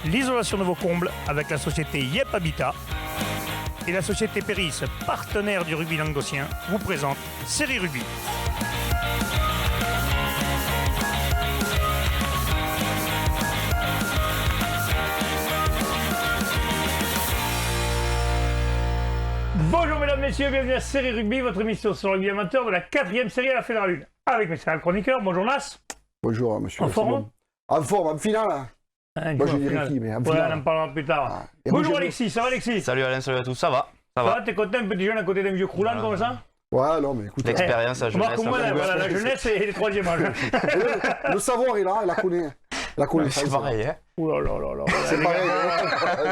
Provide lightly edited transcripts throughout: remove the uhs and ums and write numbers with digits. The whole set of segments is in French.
l'isolation de vos combles avec la société Yep Habitat. Et la société Péris, partenaire du rugby languedocien, vous présente Série Rugby. Bonjour mesdames, messieurs, bienvenue à Série Rugby, votre émission sur le rugby amateur de la 4e série à la Fédérale 1. Avec mes chers chroniqueurs, bonjour Nas. Bonjour monsieur. En forme? En forme, en finale. Moi je dirais qui, mais en ouais, finale. on en parlera plus tard. Ah. Bonjour Alexis, ça va Alexis? Salut Alain, salut à tous, ça va? Ça va, t'es content, un petit jeune à côté d'un vieux croulant comme ça? Ouais, non mais écoute. L'expérience, la jeunesse. Remarque moi, voilà, la jeunesse et les troisième âge. Le savoir est là, elle la connaît. La connaissance. C'est pareil, hein? Ouh là là là là. C'est pareil.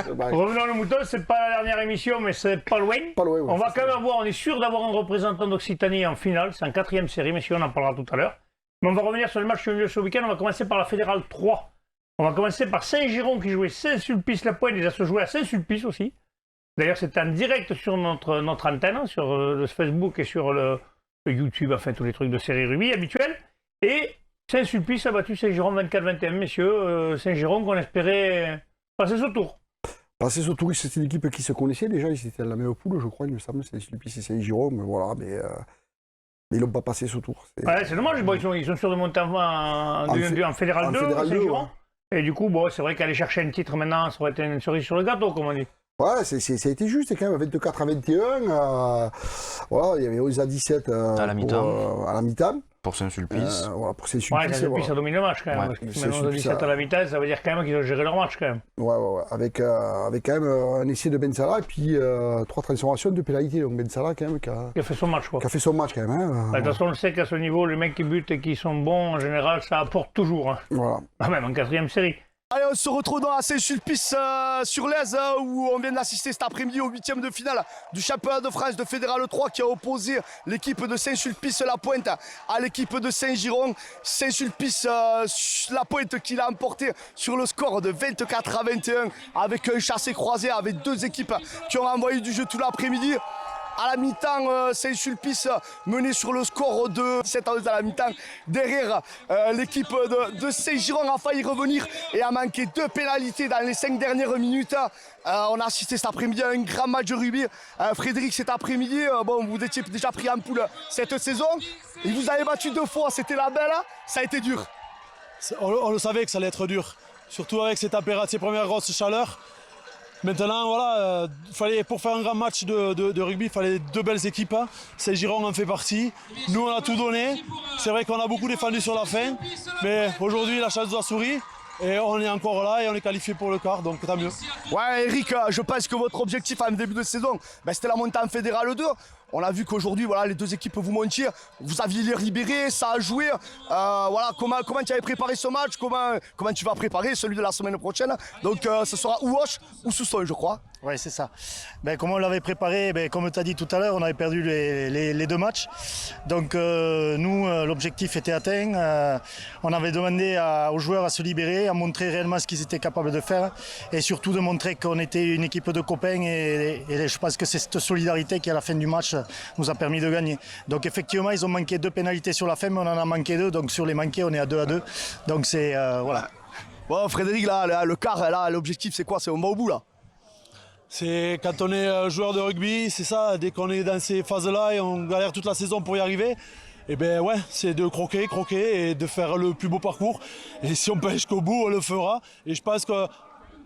C'est pareil. Revenons au mouton, c'est pas la dernière émission, mais c'est pas loin. Pas loin, ouais, On va c'est quand même ça. avoir, on est sûr d'avoir un représentant d'Occitanie en finale. C'est en 4e série, messieurs, on en parlera tout à l'heure. Mais on va revenir sur le match qui a eu lieu ce week-end. On va commencer par la Fédérale 3. On va commencer par Saint-Giron qui jouait Saint-Sulpice-la-Pointe. Déjà se jouait à Saint-Sulpice aussi. D'ailleurs, c'était en direct sur notre antenne, sur le Facebook et sur le YouTube, enfin tous les trucs de série rugby habituels. Et Saint-Sulpice a battu Saint-Giron 24-21, messieurs. Saint-Giron qu'on espérait passer ce tour. Passer ce tour, c'était une équipe qui se connaissait déjà. Ils étaient à la même poule, je crois, il me semble. C'est Sulpice et Saint-Giron, mais voilà. Mais ils n'ont pas passé ce tour. Ouais, c'est dommage. Bon, ils sont sûrs de monter en Fédéral 2, Saint-Giron. Ouais. Et du coup, bon, c'est vrai qu'aller chercher un titre maintenant, ça aurait été une cerise sur le gâteau, comme on dit. Ouais, ça a été juste quand même, 24-21. Voilà, il y avait 11-17 à la mi-temps. À la mi-temps. Pour Saint-Sulpice. Voilà, pour Saint-Sulpice. Ouais, Saint-Sulpice a dominé le match quand même. Ouais, Parce que Saint-Sulpice, 17 à la mi-temps, ça veut dire quand même qu'ils ont géré leur match quand même. Ouais. Avec quand même un essai de Ben Salah et puis 3 transformations de pénalité. Donc Ben Salah quand même qui Il a fait son match, quoi. a fait son match quand même. Hein. De toute façon, on le sait qu'à ce niveau, les mecs qui butent et qui sont bons, en général, ça apporte toujours. Hein. Voilà. Ah, même en 4e série. Allez, on se retrouve dans la Saint-Sulpice sur l'Aise où on vient d'assister cet après-midi au 8e de finale du championnat de France de Fédéral 3 qui a opposé l'équipe de Saint-Sulpice-la-Pointe à l'équipe de Saint-Giron. Saint-Sulpice-la-Pointe qui l'a emporté sur le score de 24-21 avec un chassé-croisé, avec deux équipes qui ont envoyé du jeu tout l'après-midi. À la mi-temps, Saint-Sulpice mené sur le score de 17-11 à la mi-temps. Derrière, l'équipe de Saint-Giron a failli revenir et a manqué 2 pénalités dans les 5 dernières minutes. On a assisté cet après-midi à un grand match de rugby. Frédéric, cet après-midi, vous étiez déjà pris en poule cette saison. Et vous avez battu 2 fois, c'était la belle, ça a été dur. On le savait que ça allait être dur, surtout avec ces premières grosses chaleurs. Maintenant, voilà, pour faire un grand match de rugby, il fallait 2 belles équipes. Saint-Giron en fait partie. Nous, on a tout donné. C'est vrai qu'on a beaucoup défendu sur la fin, mais aujourd'hui, la chance nous a souri. Et on est encore là et on est qualifié pour le quart, donc tant mieux. Ouais, Eric, je pense que votre objectif en début de saison, c'était la montée en Fédéral 2. On a vu qu'aujourd'hui, voilà, les 2 équipes vous montiez, vous aviez les libérés, ça a joué. Voilà, comment tu avais préparé ce match, comment tu vas préparer celui de la semaine prochaine. Donc ce sera ou Hoche ou Sousson, je crois. Oui, c'est ça. Comment on l'avait préparé, comme tu as dit tout à l'heure, on avait perdu les 2 matchs. Donc nous, l'objectif était atteint. On avait demandé aux joueurs à se libérer, à montrer réellement ce qu'ils étaient capables de faire et surtout de montrer qu'on était une équipe de copains et je pense que c'est cette solidarité qui à la fin du match nous a permis de gagner. Donc effectivement, ils ont manqué 2 pénalités sur la fin, mais on en a manqué 2. Donc sur les manqués, on est à 2-2. Donc c'est voilà. Bon, Frédéric, là, le quart, là, l'objectif c'est quoi? C'est on va au bout là. C'est quand on est joueur de rugby, c'est ça, dès qu'on est dans ces phases-là et on galère toute la saison pour y arriver, et ben ouais, c'est de croquer et de faire le plus beau parcours. Et si on peut aller jusqu'au bout, on le fera. Et je pense que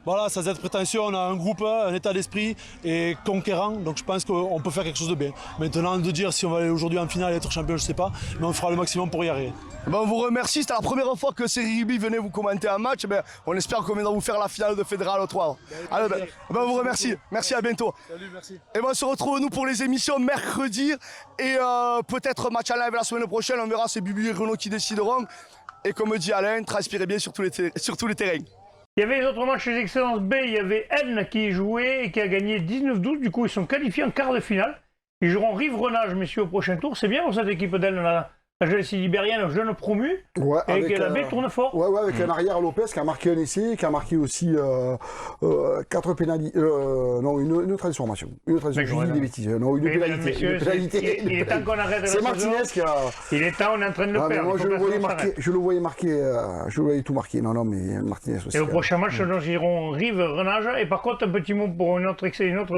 voilà, sans être prétentieux, on a un groupe, un état d'esprit et conquérant, donc je pense qu'on peut faire quelque chose de bien. Maintenant, de dire si on va aller aujourd'hui en finale et être champion, je ne sais pas, mais on fera le maximum pour y arriver. On vous remercie, c'était la première fois que Série Rugby venait vous commenter un match. On espère qu'on viendra vous faire la finale de Fédéral 3. Allez, on vous remercie, merci, à bientôt. Salut, merci. Et on se retrouve nous pour les émissions mercredi et peut-être match en live la semaine prochaine, on verra, c'est Bubu et Renaud qui décideront. Et comme dit Alain, transpirez bien sur tous les terrains. Il y avait les autres matchs chez Excellence B, il y avait N qui jouait et qui a gagné 19-12. Du coup, ils sont qualifiés en quart de finale. Ils joueront Rive-Renage, messieurs, au prochain tour. C'est bien pour cette équipe d'N là. la jeunesse libérienne, jeune promu, Ouais, et que la baie tourne fort. Ouais, avec un arrière Lopez qui a marqué un essai, qui a marqué aussi 4 pénalités. Non, une transformation. Une transformation, je dis des bêtises. Non, une pénalité. Messieurs, Une pénalité. il est temps qu'on arrête C'est la Martinez saison. qui a. Il est temps, on est en train de le Ah, mais perdre. moi, Il faut que la saison s'arrête. je le voyais marquer, je le voyais tout marquer. Non, mais Martinez aussi. Et au prochain match, nous irons Rive-Renage. Et par contre, un petit mot pour une autre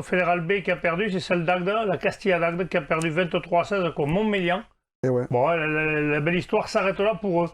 Fédérale B qui a perdu, c'est celle d'Agde, la Castilla d'Agde, qui a perdu 23-16 contre Montmélian. Et ouais. Bon, la belle histoire s'arrête là pour eux.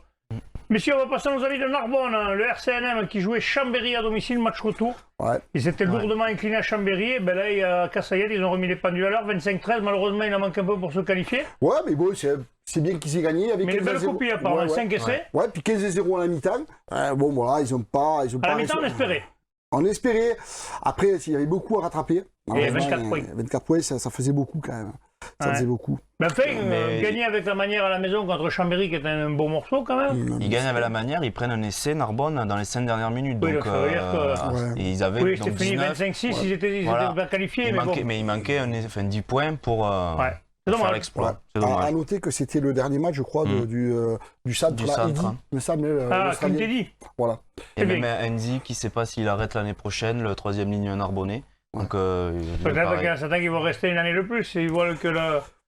Messieurs, on va passer à nos amis de Narbonne, le RCNM qui jouait Chambéry à domicile, match retour. Ouais. Ils étaient lourdement inclinés à Chambéry. Et ben là, à Cassayel, ils ont remis les pendules à l'heure, 25-13. Malheureusement, il en manque un peu pour se qualifier. Ouais, mais bon, c'est bien qu'ils aient gagné. Avec Mais une belle 15-0. copie, apparemment, Ouais, 5 essais. Ouais, puis 15-0 à la mi-temps. Bon, voilà, ils ont pas. À la mi-temps, on espérait. On espérait. Après, il y avait beaucoup à rattraper. Et 24 points. 24 points, ça faisait beaucoup quand même. Ça faisait beaucoup. Mais enfin, Mais- gagner avec la manière à la maison contre Chambéry, qui est un bon morceau quand même. Ils gagnent avec la manière, ils prennent un essai Narbonne dans les 5 dernières minutes. Oui, donc, donc ça veut dire que- Ouais. et ils avaient Oui, donc c'était fini 19, 25-6, ils étaient Voilà. pas qualifiés, il mais manquait, bon. mais il manquait 10 points pour Ouais. C'est faire dommage. l'exploit. C'est À dommage. noter que c'était le dernier match, je crois, du centre, Du là, centre, Eddy, hein. il me semble. Ah, comme l'Australien. t'es dit. Voilà. Et C'est même bien. Andy qui ne sait pas s'il arrête l'année prochaine, le 3e ligne narbonnais. Donc, Peut-être pareil. qu'à certains qui vont rester une année de plus, ils voient que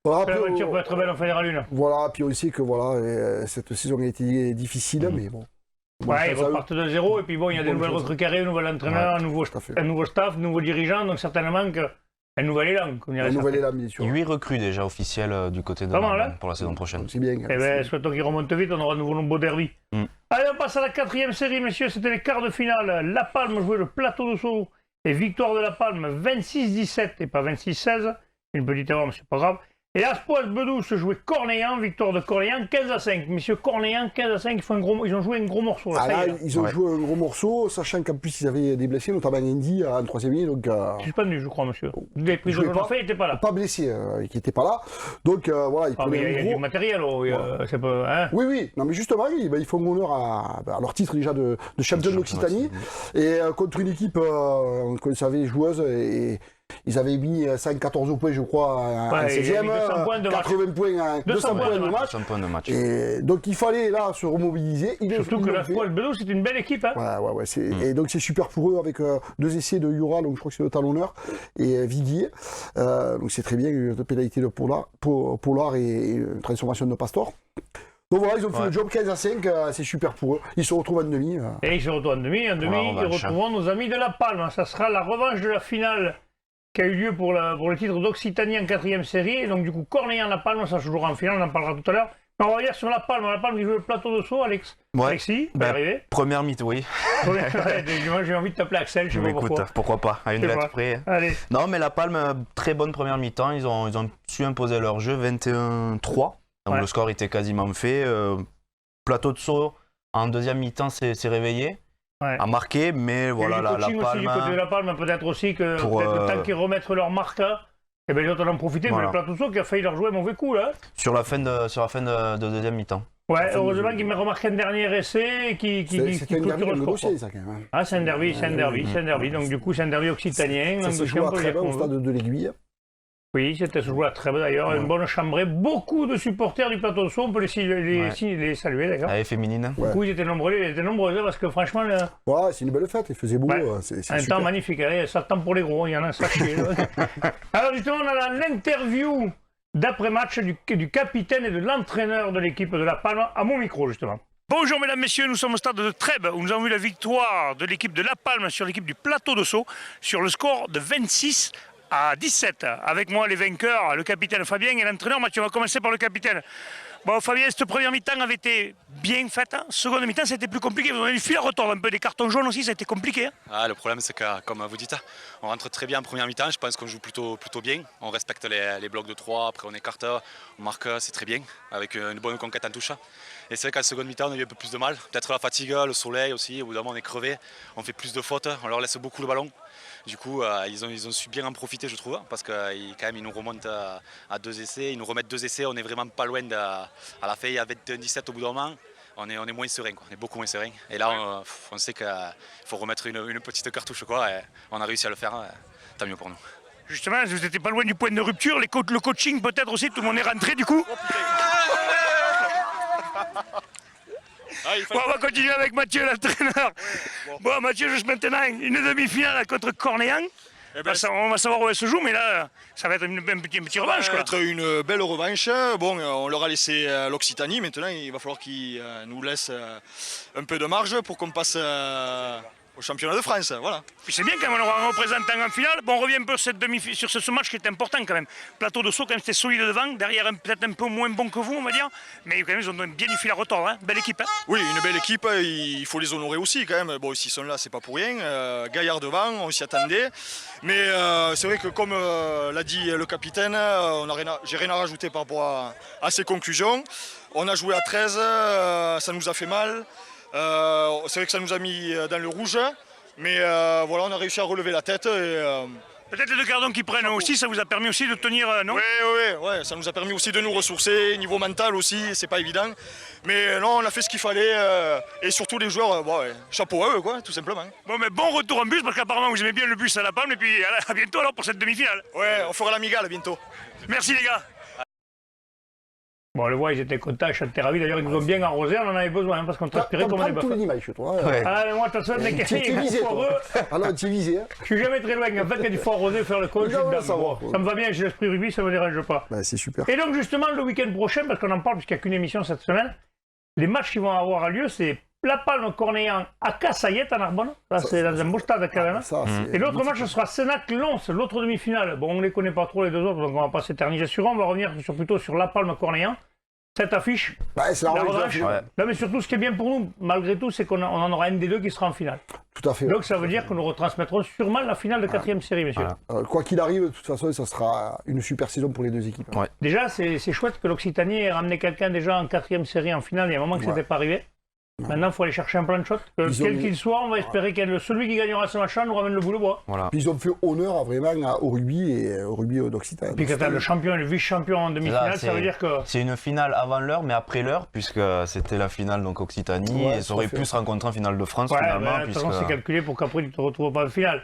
Voilà, après, l'aventure peut être belle en Fédéral 1. voilà, puis on sait que voilà, cette saison a été difficile, mais bon. Bon, Ouais, ils ça, repartent de zéro, et puis bon, il y a des Bonne nouvelles chose. recrues qui arrivent, un nouvel entraîneur, tout à fait. un nouveau staff, un nouveau dirigeant, donc certainement qu'un nouvel élan, comme dirait Un nouvel certains. élan, bien sûr. 8 recrues déjà officielles du côté de Pas mal, Narbonne hein pour la saison prochaine. C'est bien. Eh bien, souhaitons qu'ils remontent vite, on aura de nouveau beau derby. Allez, on passe à la 4e série, messieurs, c'était les quarts de finale. La Palme jouait le Plateau de Sceaux, et victoire de La Palme 26-17 et pas 26-16. Une petite erreur, mais c'est pas grave. Et Aspoas Bedou se jouait Cornéan, victoire de Cornéan 15-5. Messieurs, Cornéan 15-5, ils ont joué un gros morceau. Là, Ah ça là, y est, ils ont Ouais. joué un gros morceau, sachant qu'en plus ils avaient des blessés, notamment Andy en 3e ligne, donc suspendu, je crois, monsieur. Les prises jouait de pas. fait, il n'était pas là. pas blessé, qui n'était pas là. Donc voilà, ils Ah, mais il y prenaient a un du gros. matériel, oh, c'est pas. Hein. Oui, oui, non mais justement, ils font honneur à leur titre déjà de champion d'Occitanie, et contre une équipe qu'on savait joueuse, et ils avaient mis 5-14 points, je crois, en Ouais, il y a 16e, mis 200 points de match. 80 points, 200 points de match. 100 points de match. Et donc il fallait là se remobiliser. Surtout ils que l'ont la fait. Aspoas Bedou, c'est une belle équipe. Hein. Ouais, et donc c'est super pour eux avec 2 essais de Jura, donc je crois que c'est le talonneur, et Viguier. Donc c'est très bien, une pénalité de Polar et une transformation de Pastor. Donc voilà, ils ont fait le job 15-5, c'est super pour eux. Ils se retrouvent en demi. Et ils se retrouvent en demi. En demi, ils revanche. retrouveront nos amis de La Palme. Ça sera la revanche de la finale qui a eu lieu pour le titre d'Occitanie en 4e série. Et donc, du coup, Cornéan-La Palme, ça se jouera en finale, on en parlera tout à l'heure. Mais on va dire sur La Palme qui joue le Plateau de Sceaux, Alex. Ouais. Alexis, Ben, arrivé. Première mi-temps, oui. Moi, j'ai envie de t'appeler Axel, je sais Mais pas écoute, pourquoi. pourquoi pas, à une Je sais lettre pas. près. Allez. Non, mais La Palme, très bonne première mi-temps. Ils ont su imposer leur jeu 21-3. Donc Ouais. le score était quasiment fait. Plateau de Sceaux, en deuxième mi-temps, s'est réveillé. Ouais. A marqué, mais voilà, Il y a eu la du coaching aussi du côté de Palme. La Palme, peut-être aussi que Pour, peut-être le temps qu'ils remettent leur marque. Et bien les autres en ont profité, Voilà. mais le Plateau de Sceaux qui a failli leur jouer un mauvais coup là. Sur la fin de deuxième mi-temps. Ouais, fait heureusement du- qu'il m'a remarqué un dernier essai et qui C'était une clôture derby le de score. dossier, ça quand même. Ah, c'est un derby, c'est un derby. Donc du coup, c'est un derby occitanien. Ça Donc se si joue on à peut le Trèbes, dire au qu'on veut. stade de l'Aiguille. Oui, c'était joué à Trèbes d'ailleurs, une bonne chambrée. Beaucoup de supporters du Plateau de Sceaux, on peut les saluer d'ailleurs. Allez, féminine. Ouais. Beaucoup, ils étaient nombreux hein, parce que franchement, Ouais, c'est une belle fête, il faisait beau, Ouais. c'est un super. temps magnifique. Allez, ça temps pour les gros, il y en a ça chier. Alors justement, on a l'interview d'après-match du capitaine et de l'entraîneur de l'équipe de La Palme à mon micro justement. Bonjour mesdames, messieurs, nous sommes au stade de Trèbes où nous avons vu la victoire de l'équipe de La Palme sur l'équipe du Plateau de Sceaux sur le score de 26-17. Avec moi les vainqueurs, le capitaine Fabien et l'entraîneur Mathieu. On va commencer par le capitaine. Bon Fabien, cette première mi-temps avait été bien faite. Seconde mi-temps, c'était plus compliqué. Vous avez eu le fil à retordre un peu des cartons jaunes aussi, ça a été compliqué. Hein. Ah, le problème, c'est que, comme vous dites, on rentre très bien en première mi-temps. Je pense qu'on joue plutôt bien. On respecte les blocs de 3, après on écarte, on marque, c'est très bien, avec une bonne conquête en touche. Et c'est vrai qu'en seconde mi-temps, on a eu un peu plus de mal. Peut-être la fatigue, le soleil aussi. Au bout d'un moment, on est crevé, on fait plus de fautes, on leur laisse beaucoup le ballon. Du coup, ils ont su bien en profiter, je trouve, parce qu'ils nous remontent à 2 essais. Ils nous remettent 2 essais, on est vraiment pas loin à la fin, il y a 21-17 au bout d'un moment. On est moins serein, quoi. On est beaucoup moins serein. Et là, on sait qu'il faut remettre une petite cartouche, quoi, et on a réussi à le faire, tant mieux pour nous. Justement, vous n'étiez pas loin du point de rupture. Le coaching peut-être aussi, tout le monde est rentré du coup. Bon, on va continuer avec Mathieu, l'entraîneur. Bon, Mathieu joue maintenant une demi-finale contre Cornéan. Eh ben, On va savoir où elle se joue, mais là, ça va être un petit revanche. ça va Quoi. être une belle revanche. Bon, on leur a laissé l'Occitanie. Maintenant, il va falloir qu'ils nous laissent un peu de marge pour qu'on passe au championnat de France. Voilà. Puis c'est bien quand même, on aura un représentant en finale. Bon, on revient un peu sur ce match qui est important quand même. Plateau de saut, quand même, c'était solide devant. Derrière, peut-être un peu moins bon que vous, on va dire. Mais quand même, ils ont bien du fil à retordre. Hein. Belle équipe. Hein. Oui, une belle équipe. Il faut les honorer aussi quand même. Bon, s'ils sont là, c'est pas pour rien. Gaillard devant, on s'y attendait. Mais c'est vrai que comme l'a dit le capitaine, j'ai rien à rajouter par rapport à ses conclusions. On a joué à 13, ça nous a fait mal. C'est vrai que ça nous a mis dans le rouge, mais voilà, on a réussi à relever la tête. Peut-être les deux gardons qui prennent aussi, ça vous a permis aussi de tenir, non? Oui, ça nous a permis aussi de nous ressourcer, niveau mental aussi, c'est pas évident. Mais non, on a fait ce qu'il fallait, et surtout les joueurs, chapeau à eux, quoi, tout simplement. Bon, mais bon retour en bus, parce qu'apparemment vous aimez bien le bus à la Palme, et puis à bientôt alors pour cette demi-finale. Ouais, on fera l'amigale bientôt. Merci les gars. Bon, on le voit, ils étaient contents, ils chantaient ravis. D'ailleurs, ils nous ont bien arrosé, on en avait besoin, hein, parce qu'on transpirait comme des tous bœufs. les dimanches, toi. Hein. Ouais. Ah, mais moi, de toute façon, dès qu'il y a visé, du foireux, alors tu es visé. Hein. je suis jamais très loin. En fait, quand il faut arroser, faire le coach, Non, je suis ça dedans. va. Bon, ça me va bien, j'ai l'esprit rugby, ça me dérange pas. Bah, c'est super. Et donc, justement, le week-end prochain, parce qu'on en parle, puisqu'il n'y a qu'une émission cette semaine, les matchs qui vont avoir lieu, c'est La Palme Cornéan à Cassayette en Narbonne. Ça, c'est dans un beau stade quand même. Ça, Et l'autre match, ce sera Sénac-Lons, l'autre demi-finale. Bon, on ne les connaît pas trop les deux autres, donc on va pas s'éterniser sur eux. On va revenir plutôt sur La Palme Cornéan. Cette affiche, bah, c'est la revanche. Ouais. non, mais surtout, ce qui est bien pour nous, malgré tout, c'est qu'on en aura un des deux qui sera en finale. Tout à fait. Donc ça veut dire que nous retransmettrons sûrement la finale de 4e série, messieurs. Voilà. Quoi qu'il arrive, de toute façon, ça sera une super saison pour les deux équipes. Ouais. Déjà, c'est chouette que l'Occitanie ait ramené quelqu'un déjà en 4e série en finale. Il y a un moment que ça n'était pas arrivé. Maintenant, il faut aller chercher un plan de shot. Quel qu'il soit, on va espérer que celui qui gagnera ce match-là nous ramène le bout de bois. Voilà. Puis ils ont fait honneur au rugby et au rugby d'Occitanie. Puis quand tu as le champion et le vice-champion en demi-finale, ça veut dire que... C'est une finale avant l'heure, mais après l'heure, puisque c'était la finale donc Occitanie, Ouais, et ça aurait tout à pu fait. se rencontrer en finale de France Ouais, finalement. de toute façon, puisque... c'est calculé pour qu'après, tu ne te retrouves pas en finale.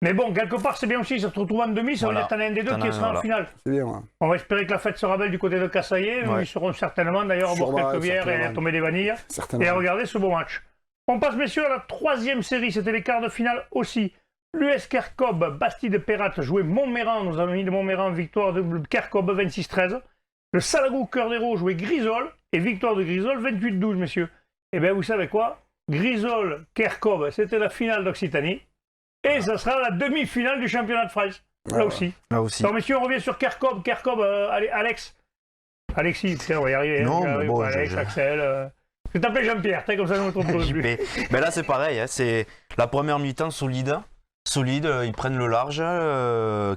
Mais bon, quelque part, c'est bien aussi, ça te retrouve en demi, ça veut Voilà. dire que tu en as un des deux T'en qui as sera un, en voilà. finale. C'est bien, ouais. On va espérer que la fête sera belle du côté de Cassaillet. Ouais. Ils seront certainement d'ailleurs à boire Sûrement, quelques bières et à certainement. tomber des vanilles. Certainement. Et à regarder ce beau match. On passe, messieurs, à la 3e série. C'était les quarts de finale aussi. L'US Kerkob, Bastide Perrat jouait Montméran. Nos amis de Montméran, victoire de Kerkob 26-13. Le Salagou Cœur d'Hérault jouait Grisol. Et victoire de Grisol 28-12, messieurs. Et bien, vous savez quoi? Grisol, Kerkob, c'était la finale d'Occitanie. Et ça sera la demi-finale du championnat de France. Là aussi. Là aussi. Alors, messieurs, on revient sur Kerkob. Kerkob, allez, Alex. Alexis, tiens, on va y arriver. Non, hein. mais bon, Alex, Axel. Je vais t'appeler Jean-Pierre, comme ça je ne me trompe plus. JP. Ben là c'est pareil, hein, c'est la première mi-temps solide, ils prennent le large,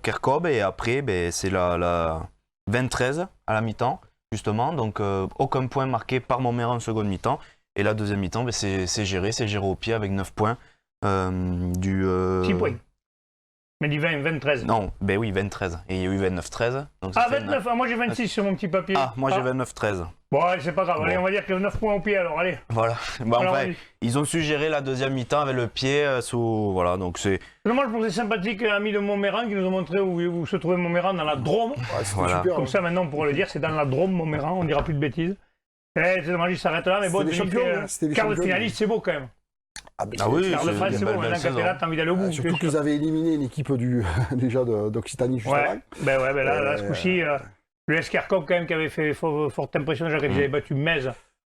Kerkob, et après ben, c'est la 20-13 à la mi-temps, justement, donc aucun point marqué par Montméran en seconde mi-temps, et la deuxième mi-temps ben, c'est géré au pied avec 9 points. 6 points. Mais dit 20-13. Non, ben oui, 20-13, et il y a eu 29-13. donc ça Ah, fait 29, moi j'ai 26 sur mon petit papier. Ah, moi j'ai 29-13. Bon, allez, c'est pas grave, Bon. allez, on va dire que 9 points au pied alors, allez. Voilà, ben, Alors, enfin, vas-y. ils ont su gérer la deuxième mi-temps avec le pied sous... Voilà, donc c'est... C'est dommage pour ces sympathiques amis de Montméran qui nous ont montré où se trouvait Montméran dans la Drôme. Ouais, c'était Voilà. super. Comme hein. ça maintenant on pourrait le dire, c'est dans la Drôme Montméran, on dira plus de bêtises. C'est dommage, il s'arrête là, mais bon, C'était des champions, hein, c'était des quart de champions. finaliste, c'est beau quand même. Ah, ben, Ah oui, Quart de c'est finale, une c'est beau, belle maintenant saison. quand t'es là, t'as envie d'aller au bout. surtout c'est sûr. qu'ils avaient éliminé une équipe déjà d'Occitanie juste Ouais, avant. ben là, ce coup-ci, le Kerkob quand même qui avait fait forte impression déjà quand ils avaient battu Metz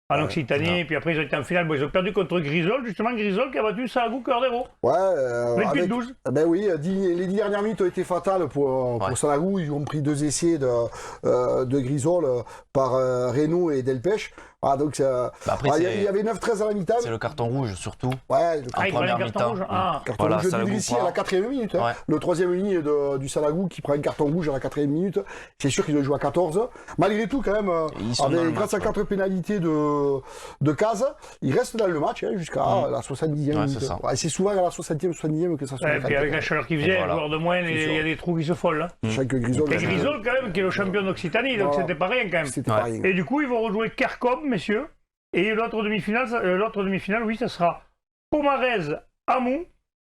en Occitanie, et puis après ils ont été en finale, bon, ils ont perdu contre Grisol, justement Grisol qui a battu Salagou Cœur d'Hérault. Ouais, 28-12. Ben oui, les 10 dernières minutes ont été fatales pour Salagou. Ils ont pris 2 essais de Grisol par Reynaud et Delpech. Ah, donc, après, il y avait 9-13 à la mi-temps. C'est le carton rouge surtout. Ouais, le Ah, il prenait un première carton mi-temps. rouge. Ah, carton Voilà, rouge Salagou d'Idrissi à la part. 4e minute. Hein. Ouais. Le 3e ligne du Salagou qui prend un carton rouge à la 4e minute. C'est sûr qu'ils ont joué à 14. Malgré tout, quand même, Ils sont dans le grâce match, à 4 pénalités de Caz, ils restent dans le match hein, jusqu'à la 70e Ouais, minute. c'est ça. Ouais, c'est souvent à la 60e, 70e que ça se et puis avec la chaleur qu'il faisait, Et voilà. un joueur de moins, il y a des trous qui se folent. Hein. Chaque Grisol. Et Grisol quand même, qui est le champion d'Occitanie, donc Voilà. c'était pas rien quand même. C'était Ouais. pas rien. Et du coup, ils vont rejouer Kerkob, messieurs. Et l'autre demi-finale, oui, ça sera Pomarez-Amou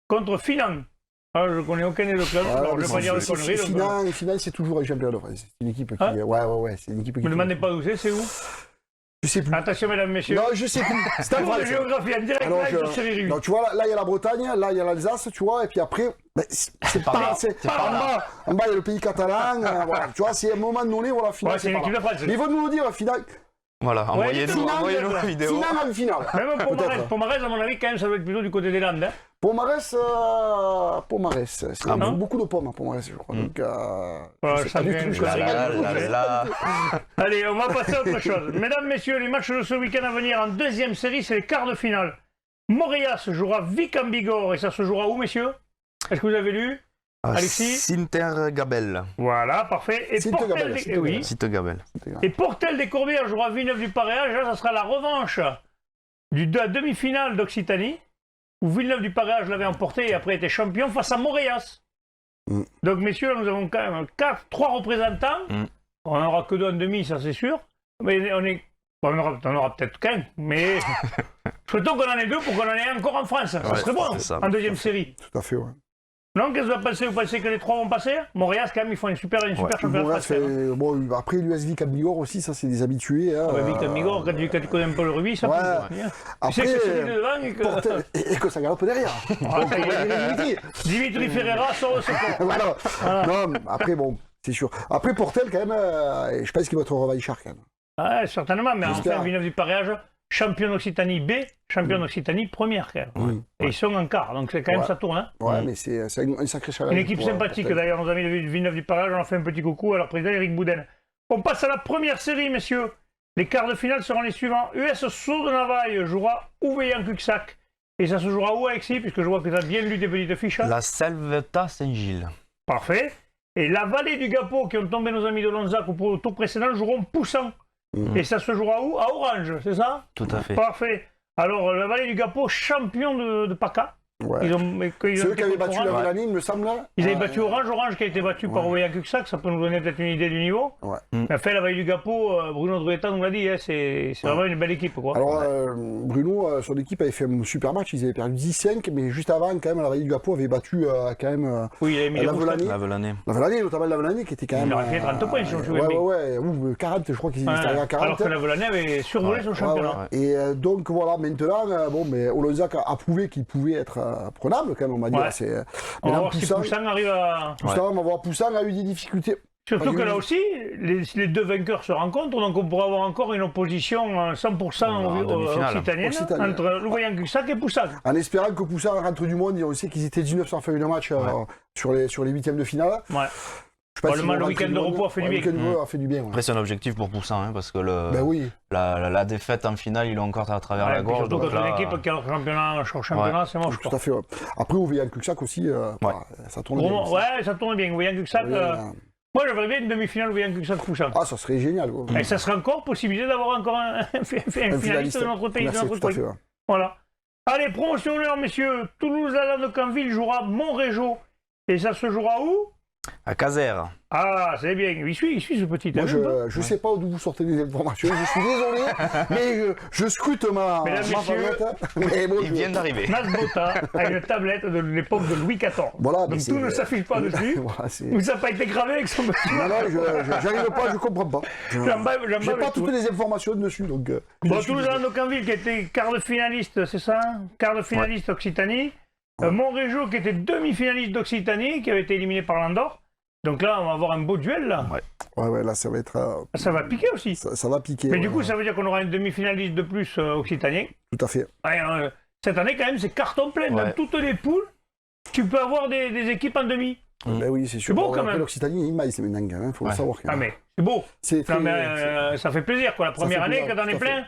contre Finan. Ah, je connais aucun des deux clubs, alors je vais pas dire de conneries. donc, Finale, c'est toujours un champion de France. C'est une équipe qui. Hein ouais, c'est une équipe qui. me demandez pas où c'est où Je sais plus. Attention, mesdames, messieurs. Non, je sais plus. C'est un Cours de vrai. géographie en direct Alors, live sur Série Rue. non, tu vois, là, il y a la Bretagne, là, il y a l'Alsace, tu vois, et puis après, ben, c'est pas là. En bas, il y a le pays catalan. Voilà, tu vois, c'est à un moment donné, voilà, final. Ouais, c'est l'équipe de France. Mais ils vont nous le dire, final. Voilà, envoyez-nous la vidéo. Finale en finale. Même Peut-être. Pomarez, à mon avis, quand même, ça doit être plutôt du côté des Landes. Hein. Pomarez, c'est bon beaucoup de pommes, Pomarez, je crois. Donc, Voilà, je sais ça pas du vient, tout, ça vient. Là. Allez, on va passer à autre chose. Mesdames, messieurs, les matchs de ce week-end à venir en deuxième série, c'est les quarts de finale. Montréal jouera Vic en Bigorre et ça se jouera où, messieurs? Est-ce que vous avez lu? Alexis? Sinter-Gabel. Voilà, parfait. Et Sinter-Gabel, Sinter-Gabel. Et Portel des Corbières jouera Villeneuve du Paréage. Là, ça sera la revanche de la demi-finale d'Occitanie, où Villeneuve du Paréage l'avait emporté et après était champion face à Montréal. Donc, messieurs, là, nous avons quand même 3 représentants. On n'en aura que 2 en demi, ça c'est sûr. Mais on aura peut-être qu'un, mais souhaitons qu'on en ait 2 pour qu'on en ait encore en France. Ça serait bon, en deuxième série. Tout à fait, ouais. Non, qu'est-ce que vous pensez? Vous pensez que les 3 vont passer? Montréal, quand même, ils font une super championnat de France. Bon, après, l'US Vic à Bigorre aussi, ça, c'est des habitués. Hein, Vic à Bigorre, quand tu connais un peu le rugby, ça peut bien. Après, tu sais que c'est devant et que... Portel, et que ça galope derrière. Dimitri Ferreira sort de ce camp. Voilà. Non, après, bon, c'est sûr. Après, Portel, quand même, je pense qu'il va être revailchard, quand même. Ouais, certainement, mais enfin, Villeneuve du Paréage, champion d'Occitanie B, champion d'Occitanie première, quand même. Et ils sont en quart, donc c'est quand même ça tourne. Hein. Ouais, mais c'est un sacré challenge. Une équipe sympathique, d'ailleurs, nos amis de Villeneuve du Paréage, on a fait un petit coucou à leur président Eric Bouden. On passe à la première série, messieurs. Les quarts de finale seront les suivants. US Saut de Navaille jouera Ouveillan-Cuxac. Et ça se jouera où, Alexis, puisque je vois que tu as bien lu des petites fiches. La Selvetat Saint-Gilles. Parfait. Et la vallée du Gapot, qui ont tombé nos amis de Lonzac au tour précédent, joueront Poussan. Et ça se jouera où? À Orange, c'est ça? Tout à fait. Parfait. Alors, la vallée du Gapot, champion de PACA. Ouais. C'est eux qui avaient battu la Vélanie, il me semble. Là. Ils avaient battu Orange qui a été battu par Ouveillan-Cuxac, ça peut nous donner peut-être une idée du niveau. Ouais. Mais enfin, la vallée du Gapot, Bruno Druetta nous l'a dit, hein, c'est vraiment une belle équipe. Quoi. Alors, Bruno, son équipe avait fait un super match, ils avaient perdu 10-5, mais juste avant, quand même, la vallée du Gapot avait battu quand même oui, il avait mis la Vélanie. La Vélanie, notamment la Vélanie, qui était quand même. Il aurait fait 30 points, si on jouait bien. Ou 40, je crois qu'ils étaient arrivés à 40. Alors que la Vélanie avait survolé son championnat. Et donc, voilà, maintenant, bon, mais Olonzac a prouvé qu'il pouvait être prenable, quand même. On va dire, on va voir si Poussin arrive à... On va voir, Poussin a eu des difficultés. Surtout que là aussi, les deux vainqueurs se rencontrent, donc on pourra avoir encore une opposition 100% occitanienne entre Ouveillan-Cuxac et Poussin. En espérant que Poussin rentre du monde, on sait qu'ils étaient 19 sans faire une match sur les huitièmes de finale. Ouais. Le week-end de repos a fait du bien. Après, c'est un objectif pour Poussin, hein, parce que la défaite en finale, ils l'ont encore à travers la gorge. Surtout contre une équipe qui a le championnat, c'est moche. Tout à fait. Après, Ouveillan-Cuxac aussi, ça tourne bien. Ouais, ça tourne bien. Ouveillan-Cuxac, moi j'aimerais bien une demi-finale Ouveillan-Cuxac-Poussin. Ah, ça serait génial. Et ça serait encore possibilité d'avoir encore un finaliste de notre pays, de notre truc. Voilà. Allez, promotionneur, messieurs. Toulouse-Lalanne-Canville jouera Montrégeau. Et ça se jouera où? À Caser. Ah, c'est bien. Il suit ce petit. Moi, je ne sais pas d'où vous sortez les informations. Je suis désolé, mais je scrute ma tablette. Mais bon, il vient d'arriver. Nasbota a une tablette de l'époque de Louis XIV. Voilà, donc tout ne s'affiche pas dessus. Vous ça n'a pas été gravé avec son petit. Non, j'arrive pas, je ne comprends pas. Je n'ai pas toutes les informations dessus. Donc, Toulouse-Lalanne-Canville qui était quart de finaliste, c'est ça? Quart de finaliste Occitanie. Montrégeau qui était demi-finaliste d'Occitanie, qui avait été éliminé par l'Andorre. Donc là, on va avoir un beau duel, là. Ouais, là, ça va être... Ça va piquer aussi. Ça va piquer. Mais du coup, ça veut dire qu'on aura un demi-finaliste de plus occitanien. Tout à fait. Cette année, quand même, c'est carton plein. Dans toutes les poules, tu peux avoir des équipes en demi. Ben oui, c'est sûr. C'est beau, quand même. L'Occitanie, il maille, c'est maintenant, il faut le savoir. Ah, mais c'est beau. Ça fait plaisir, quoi. La première année, quand on est plein...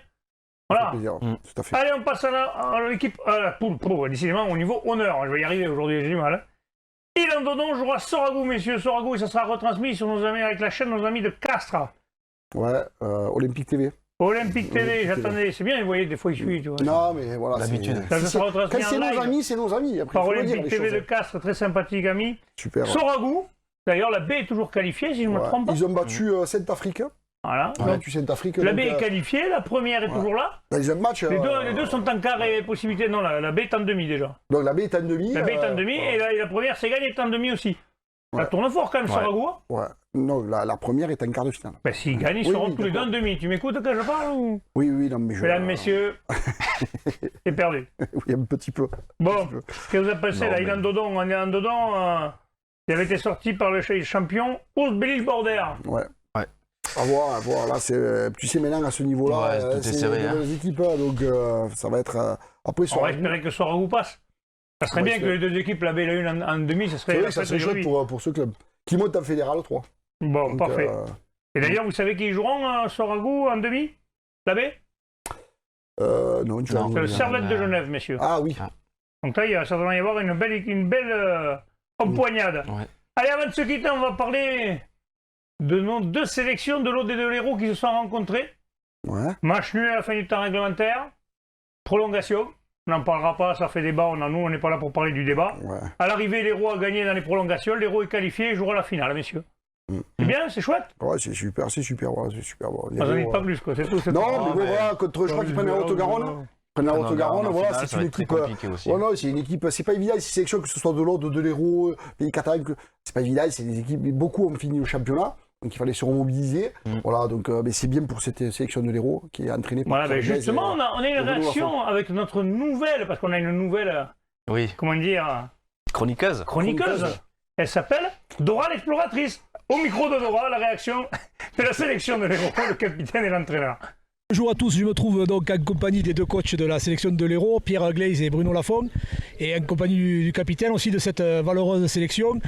Voilà. Tout à fait. Allez, on passe à l'équipe, à la poule pro, décidément au niveau honneur. Je vais y arriver aujourd'hui, j'ai du mal. Île-en-Dodon jouera Soragou, messieurs. Soragou, et ça sera retransmis sur nos amis avec la chaîne, nos amis de Castres. Ouais, Olympique TV. Olympique TV, j'attendais. C'est bien, vous voyez, des fois, il suit, tu vois. Non, mais voilà, l'habitude. Ça sera retransmis quand c'est nos amis, c'est nos amis. Après, par Olympique TV de Castres, très sympathique, ami. Super. Soragou, d'ailleurs, la B est toujours qualifiée, si je ne me trompe pas. Ils ont battu Saint-Afrique. Voilà. La B est qualifiée, la première est toujours là. Les deux sont en quart et possibilité. Non, la B est en demi déjà. Donc la B est en demi. La B est en demi et la première, Ségane est en demi aussi. Ça tourne fort quand même, Soragou. Ouais. Non, la première est en quart de finale. Ben, s'ils gagnent, ils Oui, seront oui, tous les deux en d'accord. demi. Tu m'écoutes quand je parle ou... Oui, non, mais Mesdames, messieurs, c'est perdu. Oui, un petit peu. Bon, qu'est-ce que vous avez pensé là? Il est en dodon, on est en dodon. Il avait été sorti par le champion Urs Belich Border. Ouais. À voir, là, tu sais, maintenant, à ce niveau-là, Ouais, tout est serré, hein. les équipes, donc ça va être... après, On va espérer que Soragou passe. Ça serait bien que les deux équipes, la B et la une en demi, ça serait... ça serait chouette pour ce club. Qui monte en Fédéral 3. Bon, Donc, parfait. Et d'ailleurs, vous savez qui joueront Soragou en demi? La B? Non, C'est le Servette de Genève, messieurs. Ah oui. Donc là, il va certainement y avoir une belle empoignade. Ouais. Allez, avant de se quitter, on va parler de nos deux sélections de l'Aude et de l'Hérault qui se sont rencontrées. Ouais. Match nul à la fin du temps réglementaire. Prolongation. On n'en parlera pas, ça fait débat. Nous, on n'est pas là pour parler du débat. Ouais. À l'arrivée, l'Hérault a gagné dans les prolongations. L'Hérault est qualifié et jouera la finale, messieurs. C'est bien, c'est chouette. Ouais, c'est super, voilà, c'est super. Bon, On n'en dit pas plus, quoi. C'est tout. Non, mais bon, voilà, contre, je crois qu'ils prennent la Haute-Garonne. La Haute-Garonne, voilà, c'est une équipe. Aussi. Non, c'est une équipe, c'est pas évident, ces sélections, que ce soit de l'Aude, de l'Hérault, Pays Catalan, c'est pas évident, c'est des équipes, beaucoup ont fini au championnat, donc il fallait se remobiliser. Voilà, donc c'est bien pour cette sélection de l'Hérault qui est entraînée par. Voilà, justement, on a une réaction avec notre nouvelle, parce qu'on a une nouvelle, comment dire, chroniqueuse. Elle s'appelle Dora l'exploratrice. Au micro de Dora, la réaction de la sélection de l'Hérault, le capitaine et l'entraîneur. Bonjour à tous, je me trouve donc en compagnie des deux coachs de la sélection de l'Hérault, Pierre Aglaise et Bruno Lafont, et en compagnie du capitaine aussi de cette valeureuse sélection.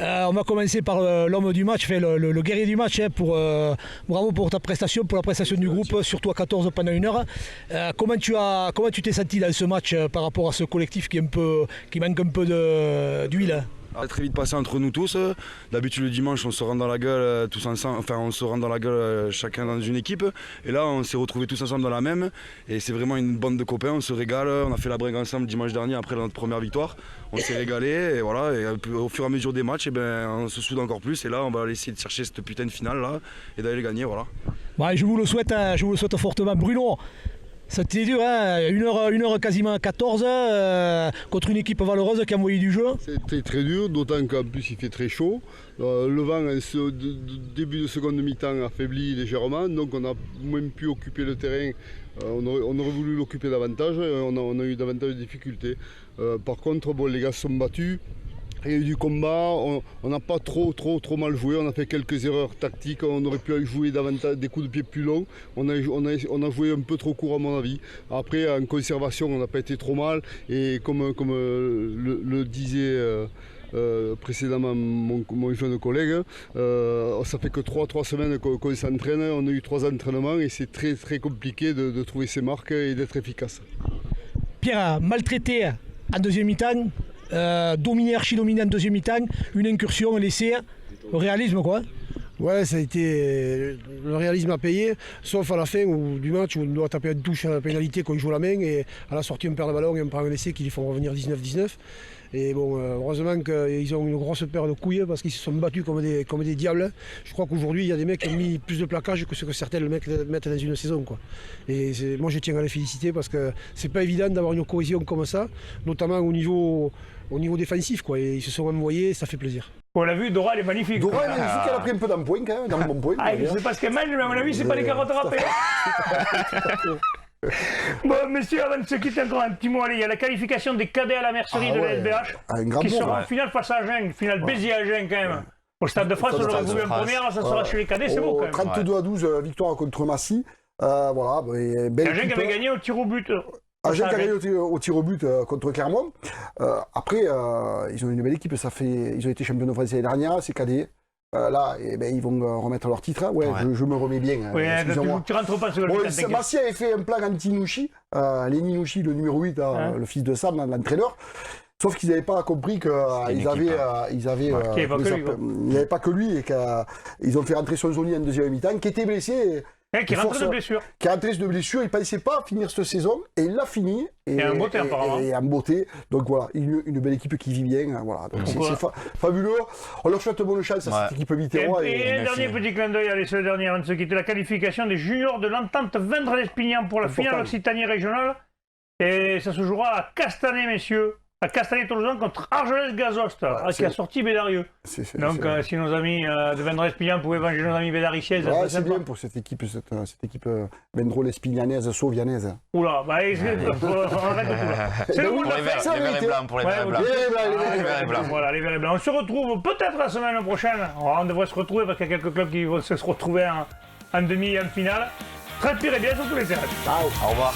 On va commencer par l'homme du match, le guerrier du match. Bravo pour ta prestation, pour la prestation du groupe, surtout à 14 pendant une heure. Comment tu t'es senti dans ce match par rapport à ce collectif qui manque un peu d'huile? Très vite passé entre nous tous. D'habitude le dimanche on se rend dans la gueule tous ensemble, enfin on se rend dans la gueule chacun dans une équipe. Et là on s'est retrouvés tous ensemble dans la même. Et c'est vraiment une bande de copains, on se régale. On a fait la bringue ensemble dimanche dernier après notre première victoire. On s'est régalé et voilà. Et au fur et à mesure des matchs, on se soude encore plus. Et là on va essayer de chercher cette putain de finale là et d'aller les gagner. Voilà. Ouais, je vous le souhaite fortement. Bruno, c'était dur, hein, une heure quasiment à 14 contre une équipe valeureuse qui a envoyé du jeu. C'était très dur, d'autant qu'en plus il fait très chaud. Le vent, début de seconde mi-temps, affaibli légèrement, donc on a moins pu occuper le terrain. On aurait voulu l'occuper davantage, on a eu davantage de difficultés. Par contre, bon, les gars se sont battus. Il y a eu du combat, on n'a pas trop mal joué, on a fait quelques erreurs tactiques, on aurait pu jouer davantage des coups de pied plus longs, on a joué un peu trop court à mon avis. Après en conservation on n'a pas été trop mal et comme le disait précédemment mon jeune collègue, ça fait que 3 semaines qu'on s'entraîne, on a eu 3 entraînements et c'est très compliqué de trouver ses marques et d'être efficace. Pierre, maltraité en deuxième mi-temps, archi-dominé en deuxième mi-temps, une incursion, un essai, le réalisme quoi. Ouais, ça a été. Le réalisme à payer, sauf à la fin du match où on doit taper une touche à la pénalité quand il joue la main et à la sortie on perd le ballon et on prend un essai qui lui font revenir 19-19. Et bon, heureusement qu'ils ont une grosse paire de couilles parce qu'ils se sont battus comme des diables. Je crois qu'aujourd'hui, il y a des mecs qui ont mis plus de plaquage que ce que certains mecs mettent dans une saison, quoi. Et moi, je tiens à les féliciter parce que c'est pas évident d'avoir une cohésion comme ça, notamment au niveau défensif, quoi. Et ils se sont envoyés, ça fait plaisir. On l'a vu, Dora, elle est magnifique. Dora, elle est magnifique, elle a pris un peu d'empoint quand même, dans le bon point. C'est parce qu'elle mange, mais à mon avis, c'est pas les carottes râpées. Bon, messieurs, avant de se quitter, encore un petit mot. Allez, il y a la qualification des cadets à la mercerie de la SBH qui sera en finale face à Agen, finale Béziers-Agen quand même. Au Stade de France, on aurait voulu en première, ça sera chez les cadets, c'est beau quand même. 32-12, victoire contre Massy. Voilà, Agen qui avait gagné au tir au but. Agen qui a gagné au tir au but contre Clermont. Après, ils ont une belle équipe, ils ont été champions de France l'année dernière, c'est cadets. Là, ils vont remettre leur titre. Ouais. Je me remets bien. Oui, tu rentres pas sur le but. Massy avait fait un plan anti-Nouchi. Lenny Nouchi, le numéro 8, le fils de Sam, l'entraîneur. Sauf qu'ils n'avaient pas compris qu'il n'y avait pas que lui et qu'ils ont fait rentrer Sonzoni en deuxième mi-temps, qui était blessé. Qui est rentré de blessure. Qui est rentré de blessure, il ne pensait pas finir cette saison, et il l'a fini. Et en beauté, apparemment. Et en beauté. Donc voilà, une belle équipe qui vit bien. Voilà. Donc c'est fabuleux. On leur souhaite bonne chance à cette équipe Mitterrand. Et un dernier petit clin d'œil, allez, c'est le dernier avant de se quitter, la qualification des juniors de l'Entente Vindre-Lespignan pour la finale Occitanie régionale. Et ça se jouera à Castanet, messieurs, à Castagnet-Tolosan contre Argelès-Gazost, qui a sorti Bédarieux. Donc si nos amis de Vendrell-Espignan pouvaient venger nos amis bédarichiens, c'est bien pour cette équipe Vendrell-Espignanaise, sauvianaise. Oula, on arrête tout là. C'est le bout de la fête. Les verts et blancs, pour les verts et blancs. Les verts et blancs. Voilà, les verts et blancs. On se retrouve peut-être la semaine prochaine. On devrait se retrouver parce qu'il y a quelques clubs qui vont se retrouver en demi et en finale. Très pire et bien sur tous les terrains. Au revoir.